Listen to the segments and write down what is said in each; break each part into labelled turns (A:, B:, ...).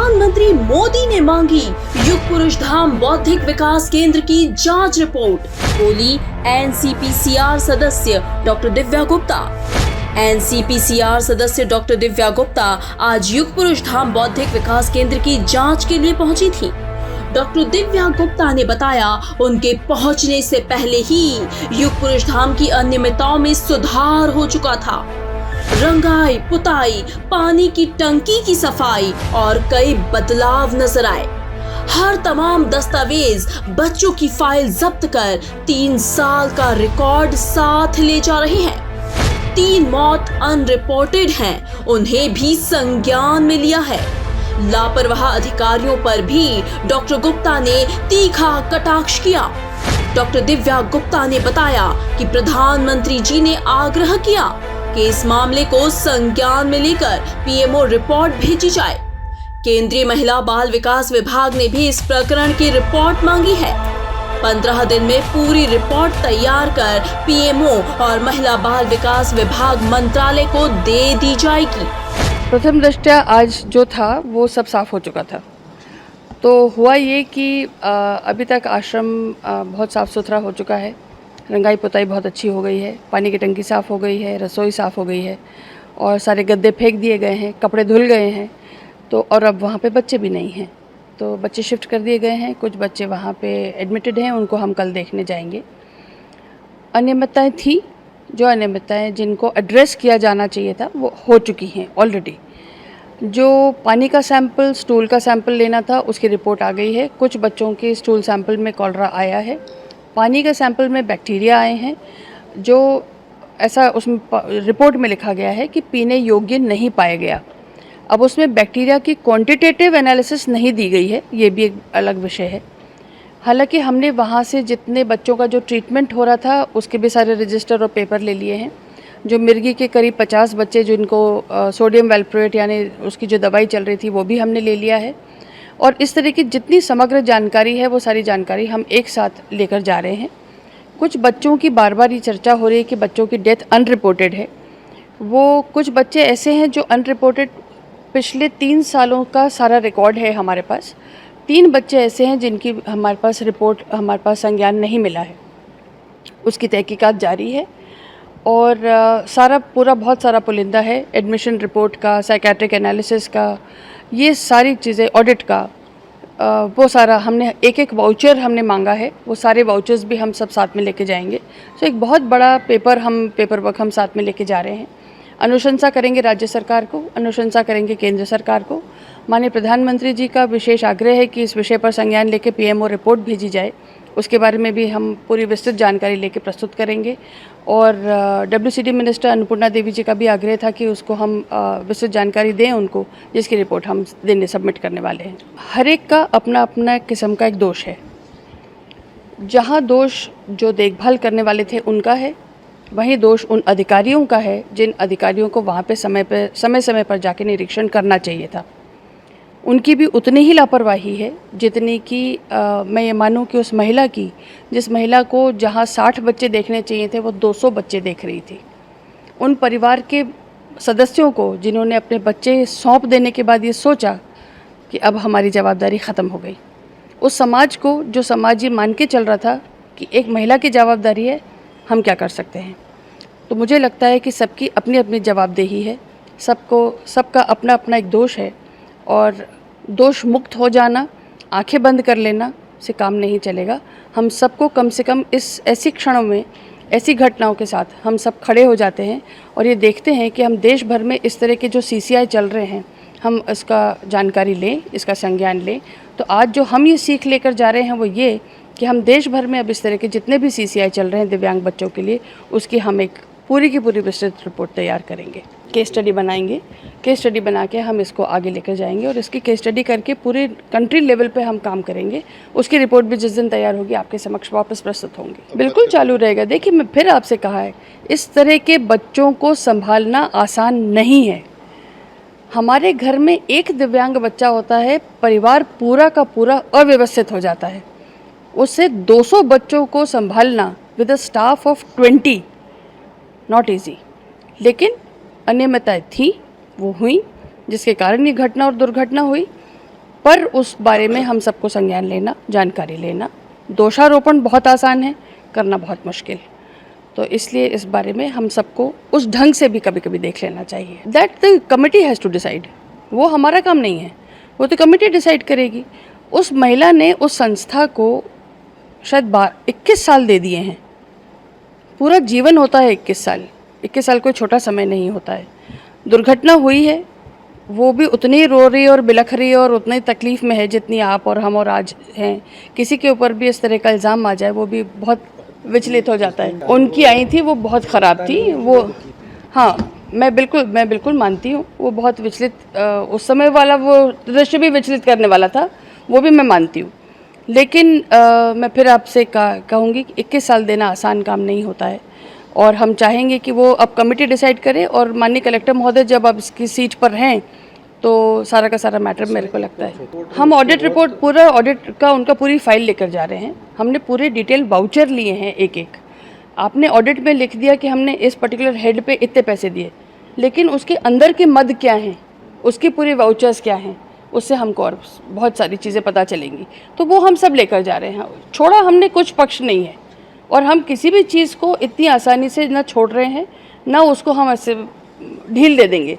A: प्रधानमंत्री मोदी ने मांगी युग पुरुष धाम बौद्धिक विकास केंद्र की जांच रिपोर्ट, बोली एनसीपीसीआर सदस्य डॉक्टर दिव्या गुप्ता। एनसीपीसीआर सदस्य डॉक्टर दिव्या गुप्ता आज युग पुरुष धाम बौद्धिक विकास केंद्र की जांच के लिए पहुंची थी। डॉक्टर दिव्या गुप्ता ने बताया, उनके पहुंचने से पहले ही युग पुरुष धाम की अनियमितताओं में सुधार हो चुका था। रंगाई पुताई, पानी की टंकी की सफाई और कई बदलाव नजर आए। हर तमाम दस्तावेज, बच्चों की फाइल जब्त कर 3 साल का रिकॉर्ड साथ ले जा रहे हैं। 3 मौत अनरिपोर्टेड हैं, उन्हें भी संज्ञान में लिया है। लापरवाह अधिकारियों पर भी डॉक्टर गुप्ता ने तीखा कटाक्ष किया। डॉक्टर दिव्या गुप्ता ने बताया कि प्रधानमंत्री जी ने आग्रह किया कि इस मामले को संज्ञान में लेकर पीएमओ रिपोर्ट भेजी जाए। केंद्रीय महिला बाल विकास विभाग ने भी इस प्रकरण की रिपोर्ट मांगी है। 15 दिन में पूरी रिपोर्ट तैयार कर पीएमओ और महिला बाल विकास विभाग मंत्रालय को दे दी जाएगी।
B: प्रथम दृष्टया आज जो था वो सब साफ हो चुका था। तो हुआ ये कि अभी तक आश्रम बहुत साफ़ सुथरा हो चुका है, रंगाई पुताई बहुत अच्छी हो गई है, पानी की टंकी साफ़ हो गई है, रसोई साफ़ हो गई है और सारे गद्दे फेंक दिए गए हैं, कपड़े धुल गए हैं। तो और अब वहाँ पे बच्चे भी नहीं हैं, तो बच्चे शिफ्ट कर दिए गए हैं। कुछ बच्चे वहाँ पे एडमिटेड हैं, उनको हम कल देखने जाएंगे। अनियमितताएँ थी, जो अनियमितताएँ जिनको एड्रेस किया जाना चाहिए था वो हो चुकी हैं ऑलरेडी। जो पानी का सैंपल, स्टूल का सैंपल लेना था उसकी रिपोर्ट आ गई है। कुछ बच्चों के स्टूल सैंपल में कॉलरा आया है। पानी के सैंपल में बैक्टीरिया आए हैं, जो ऐसा उसमें रिपोर्ट में लिखा गया है कि पीने योग्य नहीं पाया गया। अब उसमें बैक्टीरिया की क्वांटिटेटिव एनालिसिस नहीं दी गई है, ये भी एक अलग विषय है। हालांकि हमने वहाँ से जितने बच्चों का जो ट्रीटमेंट हो रहा था उसके भी सारे रजिस्टर और पेपर ले लिए हैं। जो मिर्गी के करीब 50 बच्चे जिनको सोडियम वैल्प्रोएट यानी उसकी जो दवाई चल रही थी वो भी हमने ले लिया है। और इस तरह की जितनी समग्र जानकारी है वो सारी जानकारी हम एक साथ लेकर जा रहे हैं। कुछ बच्चों की बार बार ये चर्चा हो रही है कि बच्चों की डेथ अनरिपोर्टेड है। वो कुछ बच्चे ऐसे हैं जो अनरिपोर्टेड, पिछले 3 सालों का सारा रिकॉर्ड है हमारे पास। 3 बच्चे ऐसे हैं जिनकी हमारे पास रिपोर्ट, हमारे पास संज्ञान नहीं मिला है, उसकी तहकीकात जारी है। और सारा पूरा बहुत सारा पुलिंदा है, एडमिशन रिपोर्ट का, साइकेट्रिक एनालिसिस का, ये सारी चीज़ें, ऑडिट का, वो सारा हमने एक वाउचर हमने मांगा है। वो सारे वाउचर्स भी हम सब साथ में लेके जाएंगे। तो एक बहुत बड़ा पेपर वर्क हम साथ में लेके जा रहे हैं। अनुशंसा करेंगे राज्य सरकार को, अनुशंसा करेंगे केंद्र सरकार को। माननीय प्रधानमंत्री जी का विशेष आग्रह है कि इस विषय पर संज्ञान लेके पीएमओ रिपोर्ट भेजी जाए। उसके बारे में भी हम पूरी विस्तृत जानकारी लेके प्रस्तुत करेंगे। और डब्ल्यूसीडी मिनिस्टर अन्नपूर्णा देवी जी का भी आग्रह था कि उसको हम विस्तृत जानकारी दें उनको, जिसकी रिपोर्ट हम सबमिट करने वाले हैं। हर एक का अपना अपना किस्म का एक दोष है। जहाँ दोष जो देखभाल करने वाले थे उनका है, वहीं दोष उन अधिकारियों का है जिन अधिकारियों को वहाँ पे समय पर जाके निरीक्षण करना चाहिए था। उनकी भी उतनी ही लापरवाही है जितनी कि मैं ये मानूं कि उस महिला की, जिस महिला को जहाँ 60 बच्चे देखने चाहिए थे वो 200 बच्चे देख रही थी। उन परिवार के सदस्यों को जिन्होंने अपने बच्चे सौंप देने के बाद ये सोचा कि अब हमारी जवाबदारी ख़त्म हो गई, उस समाज को, जो समाज ये मान के चल रहा था कि एक महिला की जवाबदारी है, हम क्या कर सकते हैं। तो मुझे लगता है कि सबकी अपनी अपनी जवाबदेही है, सबका अपना अपना एक दोष है। और दोष मुक्त हो जाना, आंखें बंद कर लेना से काम नहीं चलेगा। हम सबको कम से कम इस ऐसी क्षणों में, ऐसी घटनाओं के साथ हम सब खड़े हो जाते हैं और ये देखते हैं कि हम देश भर में इस तरह के जो सीसीआई चल रहे हैं, हम इसका जानकारी लें, इसका संज्ञान लें। तो आज जो हम ये सीख लेकर जा रहे हैं वो ये कि हम देश भर में अब इस तरह के जितने भी सीसीआई चल रहे हैं दिव्यांग बच्चों के लिए, उसकी हम एक पूरी की पूरी विस्तृत रिपोर्ट तैयार करेंगे। केस स्टडी बनाएंगे, केस स्टडी बना के हम इसको आगे लेकर जाएंगे और इसकी केस स्टडी करके पूरे कंट्री लेवल पे हम काम करेंगे। उसकी रिपोर्ट भी जिस दिन तैयार होगी आपके समक्ष वापस प्रस्तुत होंगी। बिल्कुल चालू रहेगा। देखिए, मैं फिर आपसे कहा है, इस तरह के बच्चों को संभालना आसान नहीं है। हमारे घर में एक दिव्यांग बच्चा होता है, परिवार पूरा का पूरा अव्यवस्थित हो जाता है। उससे 200 बच्चों को संभालना with a staff of 20 not easy. लेकिन अनियमितताएं थी, वो हुई, जिसके कारण ये घटना और दुर्घटना हुई। पर उस बारे में हम सबको संज्ञान लेना, जानकारी लेना। दोषारोपण बहुत आसान है, करना बहुत मुश्किल। तो इसलिए इस बारे में हम सबको उस ढंग से भी कभी कभी देख लेना चाहिए। That the committee has to decide, वो हमारा काम नहीं है, वो तो कमिटी डिसाइड करेगी। उस महिला ने उस संस्था को शायद 21 साल दे दिए हैं। पूरा जीवन होता है 21 साल, 21 साल कोई छोटा समय नहीं होता है। दुर्घटना हुई है, वो भी उतनी ही रो रही और बिलख रही है और उतनी तकलीफ़ में है जितनी आप और हम और आज हैं। किसी के ऊपर भी इस तरह का इल्ज़ाम आ जाए वो भी बहुत विचलित हो जाता है। उनकी आई थी वो बहुत ख़राब थी, वो हाँ मैं बिल्कुल मानती हूँ, वो बहुत विचलित उस समय वाला वो दृश्य भी विचलित करने वाला था, वो भी मैं मानती हूँ। लेकिन मैं फिर आपसे कहूँगी कि 21 साल देना आसान काम नहीं होता है और हम चाहेंगे कि वो अब कमेटी डिसाइड करे। और माननीय कलेक्टर महोदय जब अब इसकी सीट पर हैं तो सारा का सारा मैटर मेरे को लगता है हम ऑडिट रिपोर्ट, पूरा ऑडिट का उनका पूरी फाइल लेकर जा रहे हैं। हमने पूरे डिटेल वाउचर लिए हैं एक एक। आपने ऑडिट में लिख दिया कि हमने इस पर्टिकुलर हेड पे इतने पैसे दिए, लेकिन उसके अंदर के मद क्या हैं, उसके पूरे वाउचर्स क्या हैं, उससे हमको और बहुत सारी चीज़ें पता चलेंगी। तो वो हम सब लेकर जा रहे हैं। छोड़ा हमने कुछ पक्ष नहीं है और हम किसी भी चीज़ को इतनी आसानी से ना छोड़ रहे हैं, ना उसको हम ऐसे ढील दे देंगे।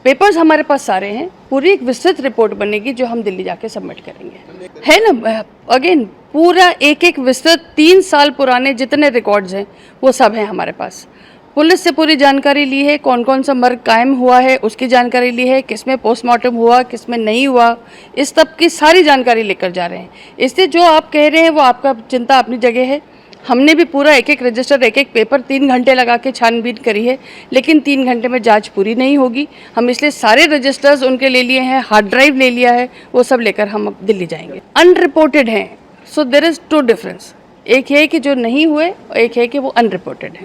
B: पेपर्स हमारे पास सारे हैं, पूरी एक विस्तृत रिपोर्ट बनेगी जो हम दिल्ली जाके सबमिट करेंगे। है ना, अगेन पूरा एक एक विस्तृत 3 साल पुराने जितने रिकॉर्ड्स हैं वो सब हैं हमारे पास। पुलिस से पूरी जानकारी ली है, कौन कौन सा मर्ग कायम हुआ है उसकी जानकारी ली है, किसमें पोस्टमार्टम हुआ किसमें नहीं हुआ, इस सब की सारी जानकारी लेकर जा रहे हैं। इसलिए जो आप कह रहे हैं वो आपका चिंता अपनी जगह है। हमने भी पूरा एक एक रजिस्टर, एक एक पेपर 3 घंटे लगा के छानबीन करी है, लेकिन 3 घंटे में जांच पूरी नहीं होगी। हम इसलिए सारे रजिस्टर्स उनके ले लिए हैं, हार्ड ड्राइव ले लिया है, वो सब लेकर हम अब दिल्ली जाएंगे। अनरिपोर्टेड हैं, सो देयर इज़ 2 डिफरेंस। एक है कि जो नहीं हुए, एक है कि वो अनरिपोर्टेड हैं।